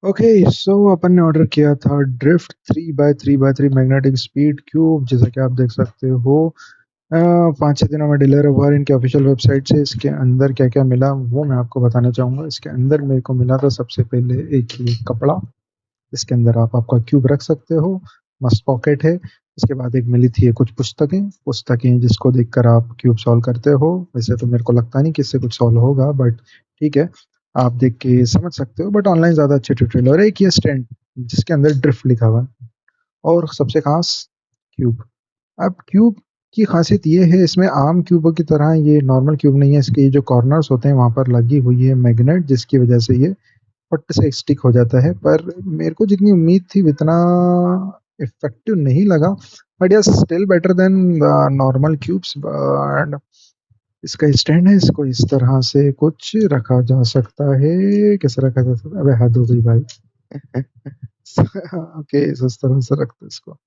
Okay, सो अपन ने order किया था drift 3x3x3 magnetic speed cube. जैसा कि आप देख सकते हो 5-6 दिनों में डिलीवर हुआ है इनके ऑफिशियल वेबसाइट से। इसके अंदर क्या क्या मिला वो मैं आपको बताना चाहूँगा। इसके अंदर मेरे को मिला था सबसे पहले एक ही कपड़ा। इसके अंदर आप आपका क्यूब रख सकते हो। मस्त पॉकेट है। इसके बाद एक मिली थी कुछ पुस्तकें पुस्तकें जिसको देखकर आप क्यूब सॉल्व करते हो। वैसे तो मेरे को लगता नहीं कि इससे कुछ सॉल्व होगा, बट ठीक है, आप देख के समझ सकते हो। बट ऑनलाइन ज़्यादा अच्छे ट्यूटोरियल। और एक ये स्टैंड जिसके अंदर ड्रिफ्ट लिखा हुआ है। और सबसे खास क्यूब। अब क्यूब की खासियत ये है, इसमें आम क्यूबों की तरह ये नॉर्मल क्यूब नहीं है। इसके ये जो कॉर्नर्स होते हैं वहाँ पर लगी हुई है मैग्नेट, जिसकी वजह से ये फट से स्टिक हो जाता है। पर मेरे को जितनी उम्मीद थी उतना इफेक्टिव नहीं लगा। But yes, still better than normal cubes. But इसका स्टैंड है, इसको इस तरह से कुछ रखा जा सकता है। कैसे रखा जा सकता है? अबे हद हो गई भाई। ओके, इस तरह से रखते इसको।